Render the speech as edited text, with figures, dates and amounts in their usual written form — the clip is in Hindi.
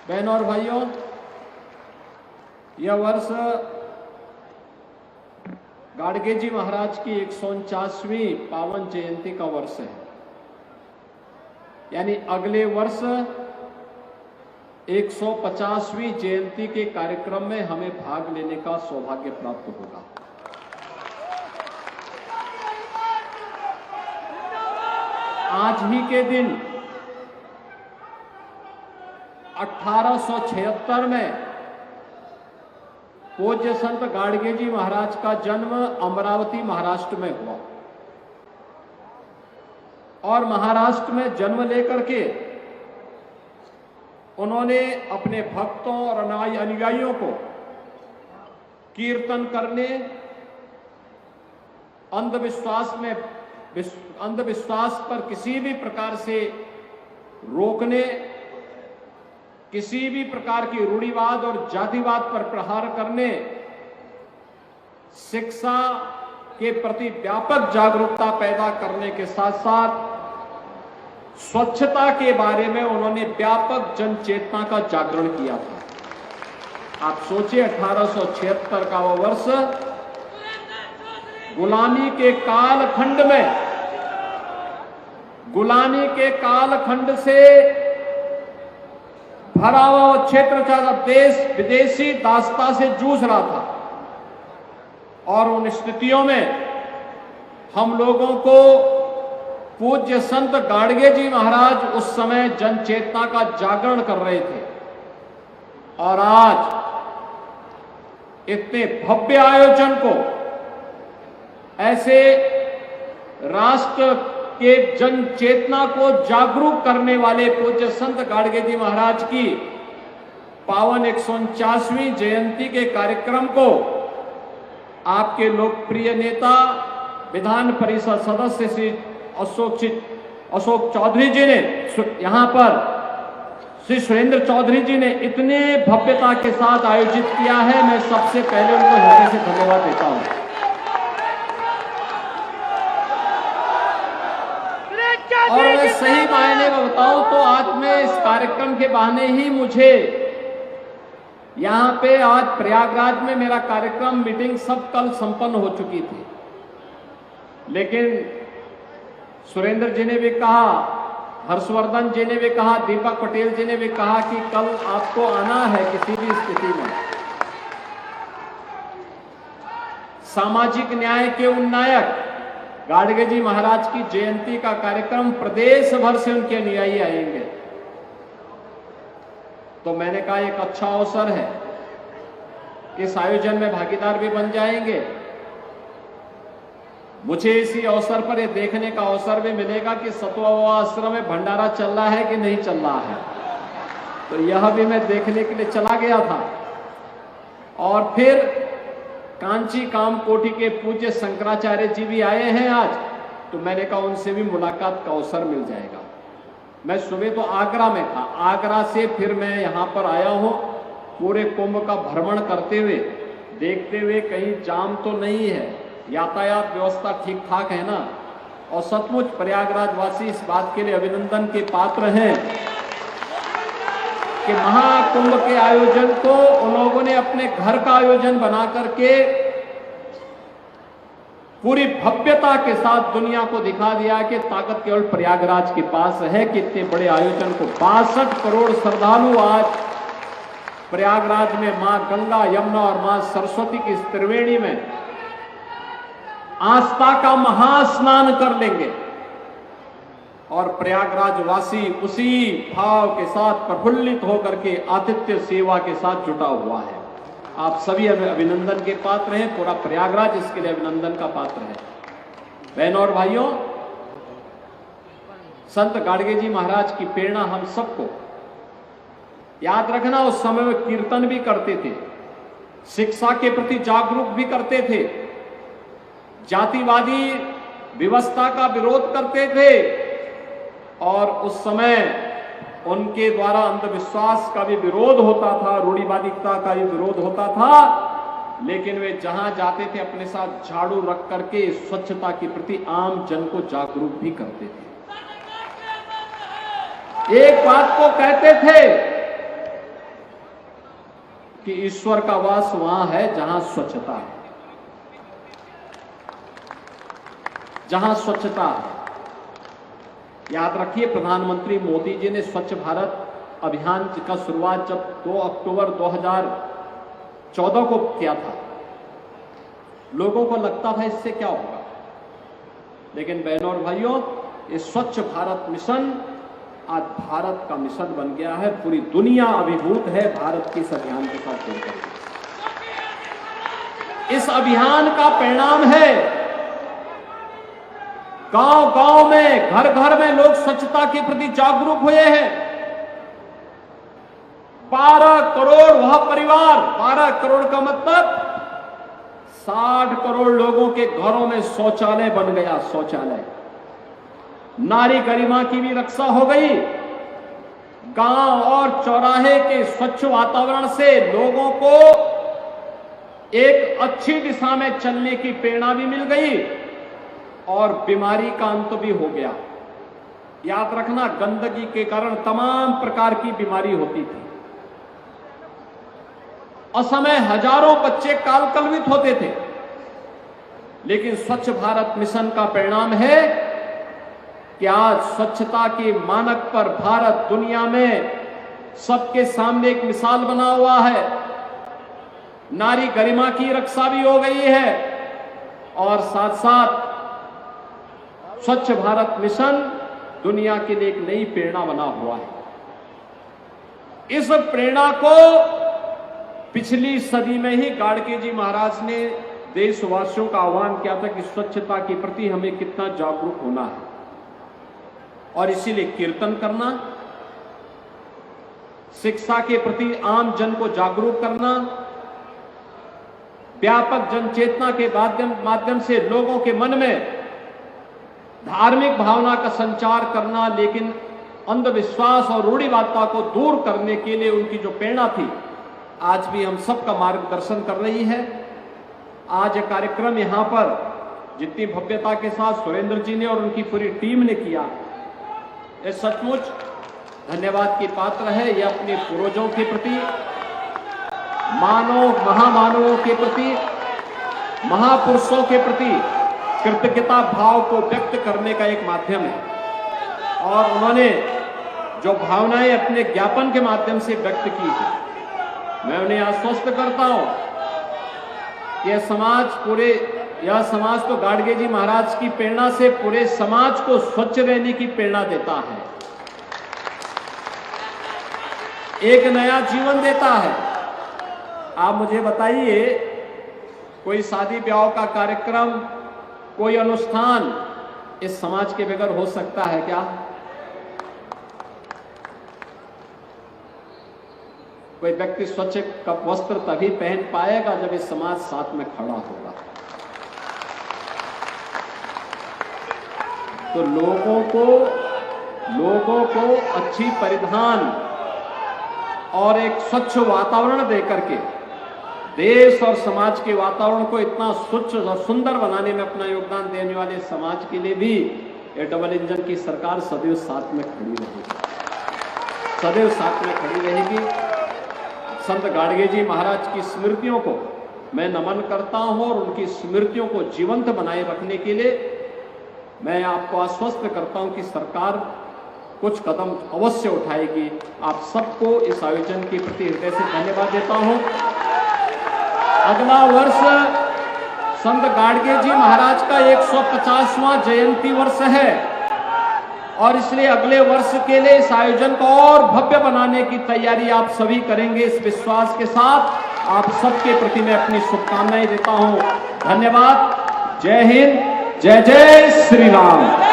बहनों और भाइयों, यह वर्ष गाडगे जी महाराज की 149वीं पावन जयंती का वर्ष है। यानी अगले वर्ष 150वीं जयंती के कार्यक्रम में हमें भाग लेने का सौभाग्य प्राप्त होगा। आज ही के दिन 1876 में पूज्य संत गाडगे जी महाराज का जन्म अमरावती महाराष्ट्र में हुआ और महाराष्ट्र में जन्म लेकर के उन्होंने अपने भक्तों और अनुयायियों को कीर्तन करने, अंधविश्वास पर किसी भी प्रकार से रोकने, किसी भी प्रकार की रूढ़िवाद और जातिवाद पर प्रहार करने, शिक्षा के प्रति व्यापक जागरूकता पैदा करने के साथ साथ स्वच्छता के बारे में उन्होंने व्यापक जन चेतना का जागरण किया था। आप सोचिए, 1876 का वो वर्ष गुलामी के कालखंड से भरा हुआ क्षेत्र था। देश विदेशी दासता से जूझ रहा था और उन स्थितियों में हम लोगों को पूज्य संत गाडगे जी महाराज उस समय जन चेतना का जागरण कर रहे थे। और आज इतने भव्य आयोजन को ऐसे राष्ट्र के जन चेतना को जागरूक करने वाले पूज्य संत गाडगे जी महाराज की पावन 149वीं जयंती के कार्यक्रम को आपके लोकप्रिय नेता विधान परिषद सदस्य श्री अशोक चौधरी जी ने यहां पर श्री सुरेंद्र चौधरी जी ने इतने भव्यता के साथ आयोजित किया है। मैं सबसे पहले उनको हृदय से धन्यवाद देता हूं। और मैं सही मायने में बताऊं तो आज मैं इस कार्यक्रम के बहाने ही मुझे यहां पे आज प्रयागराज में मेरा कार्यक्रम मीटिंग सब कल संपन्न हो चुकी थी, लेकिन सुरेंद्र जी ने भी कहा, हर्षवर्धन जी ने भी कहा, दीपक पटेल जी ने भी कहा कि कल आपको आना है किसी भी स्थिति में। सामाजिक न्याय के उन नायक गाडगे जी महाराज की जयंती का कार्यक्रम प्रदेश भर से उनके अनुयायी आएंगे, तो मैंने कहा एक अच्छा अवसर है, इस आयोजन में भागीदार भी बन जाएंगे। मुझे इसी अवसर पर यह देखने का अवसर भी मिलेगा कि सतुआ आश्रम में भंडारा चल रहा है कि नहीं चल रहा है, तो यह भी मैं देखने के लिए चला गया था। और फिर कांची कामकोटि के पूज्य शंकराचार्य जी भी आए हैं आज, तो मैंने कहा उनसे भी मुलाकात का अवसर मिल जाएगा। मैं सुबह तो आगरा में था, आगरा से फिर मैं यहां पर आया हूं पूरे कुंभ का भ्रमण करते हुए, देखते हुए कहीं जाम तो नहीं है, यातायात व्यवस्था ठीक ठाक है ना। और सचमुच प्रयागराज वासी इस बात के लिए अभिनंदन के पात्र हैं कि महाकुंभ के आयोजन को उन लोगों ने अपने घर का आयोजन बना करके पूरी भव्यता के साथ दुनिया को दिखा दिया कि ताकत केवल प्रयागराज के पास है। कितने बड़े आयोजन को 62 करोड़ श्रद्धालु आज प्रयागराज में मां गंगा, यमुना और मां सरस्वती की इस त्रिवेणी में आस्था का महास्नान कर लेंगे और प्रयागराज वासी उसी भाव के साथ प्रफुल्लित होकर के आतिथ्य सेवा के साथ जुटा हुआ है। आप सभी अभिनंदन के पात्र हैं, पूरा प्रयागराज इसके लिए अभिनंदन का पात्र है। बहनों और भाइयों, संत गाडगे जी महाराज की प्रेरणा हम सबको याद रखना। उस समय में कीर्तन भी करते थे, शिक्षा के प्रति जागरूक भी करते थे, जातिवादी व्यवस्था का विरोध करते थे और उस समय उनके द्वारा अंधविश्वास का भी विरोध होता था, रूढ़िवादिता का भी विरोध होता था। लेकिन वे जहां जाते थे अपने साथ झाड़ू रख करके स्वच्छता के प्रति आम जन को जागरूक भी करते थे। एक बात को कहते थे कि ईश्वर का वास वहां है जहां स्वच्छता है, जहां स्वच्छता है। याद रखिए, प्रधानमंत्री मोदी जी ने स्वच्छ भारत अभियान का शुरुआत जब 2 अक्टूबर 2014 को किया था, लोगों को लगता था इससे क्या होगा, लेकिन बहनों और भाइयों, ये स्वच्छ भारत मिशन आज भारत का मिशन बन गया है। पूरी दुनिया अभिभूत है भारत के इस अभियान के साथ जुड़कर। इस अभियान का परिणाम है गांव-गांव में, घर-घर में लोग स्वच्छता के प्रति जागरूक हुए हैं। 12 करोड़ वह परिवार, 12 करोड़ का मतलब 60 करोड़ लोगों के घरों में शौचालय बन गया। शौचालय, नारी गरिमा की भी रक्षा हो गई। गांव और चौराहे के स्वच्छ वातावरण से लोगों को एक अच्छी दिशा में चलने की प्रेरणा भी मिल गई और बीमारी का अंत भी हो गया। याद रखना, गंदगी के कारण तमाम प्रकार की बीमारी होती थी। असमय हजारों बच्चे कालकलवित होते थे, लेकिन स्वच्छ भारत मिशन का परिणाम है कि आज स्वच्छता के मानक पर भारत दुनिया में सबके सामने एक मिसाल बना हुआ है। नारी गरिमा की रक्षा भी हो गई है और साथ साथ स्वच्छ भारत मिशन दुनिया के लिए एक नई प्रेरणा बना हुआ है। इस प्रेरणा को पिछली सदी में ही गाडगे जी महाराज ने देशवासियों का आह्वान किया था कि स्वच्छता के प्रति हमें कितना जागरूक होना है, और इसीलिए कीर्तन करना, शिक्षा के प्रति आम जन को जागरूक करना, व्यापक जन चेतना के माध्यम से लोगों के मन में धार्मिक भावना का संचार करना, लेकिन अंधविश्वास और रूढ़िवादिता को दूर करने के लिए उनकी जो प्रेरणा थी आज भी हम सबका मार्गदर्शन कर रही है। आज ये कार्यक्रम यहां पर जितनी भव्यता के साथ सुरेंद्र जी ने और उनकी पूरी टीम ने किया, ये सचमुच धन्यवाद की पात्र है। ये अपने पूर्वजों के प्रति, महामानवों के प्रति, महापुरुषों के प्रति कृतज्ञता भाव को व्यक्त करने का एक माध्यम है, और उन्होंने जो भावनाएं अपने ज्ञापन के माध्यम से व्यक्त की है, मैं उन्हें आश्वस्त करता हूं कि यह समाज तो गाडगे जी महाराज की प्रेरणा से पूरे समाज को स्वच्छ रहने की प्रेरणा देता है, एक नया जीवन देता है। आप मुझे बताइए, कोई शादी ब्याह का कार्यक्रम, कोई अनुष्ठान इस समाज के बगैर हो सकता है क्या? कोई व्यक्ति स्वच्छ वस्त्र तभी पहन पाएगा जब इस समाज साथ में खड़ा होगा। तो लोगों को अच्छी परिधान और एक स्वच्छ वातावरण देकर के देश और समाज के वातावरण को इतना स्वच्छ और सुंदर बनाने में अपना योगदान देने वाले समाज के लिए भी ये डबल इंजन की सरकार सदैव साथ में खड़ी रहेगी, सदैव साथ में खड़ी रहेगी। संत गाडगे जी महाराज की स्मृतियों को मैं नमन करता हूं और उनकी स्मृतियों को जीवंत बनाए रखने के लिए मैं आपको आश्वस्त करता हूं कि सरकार कुछ कदम अवश्य उठाएगी। आप सबको इस आयोजन के प्रति हृदय से धन्यवाद देता हूं। अगला वर्ष संत गाडगे जी महाराज का 150वां जयंती वर्ष है, और इसलिए अगले वर्ष के लिए इस आयोजन को और भव्य बनाने की तैयारी आप सभी करेंगे, इस विश्वास के साथ आप सबके प्रति मैं अपनी शुभकामनाएं देता हूं। धन्यवाद। जय हिंद, जय जय श्री राम।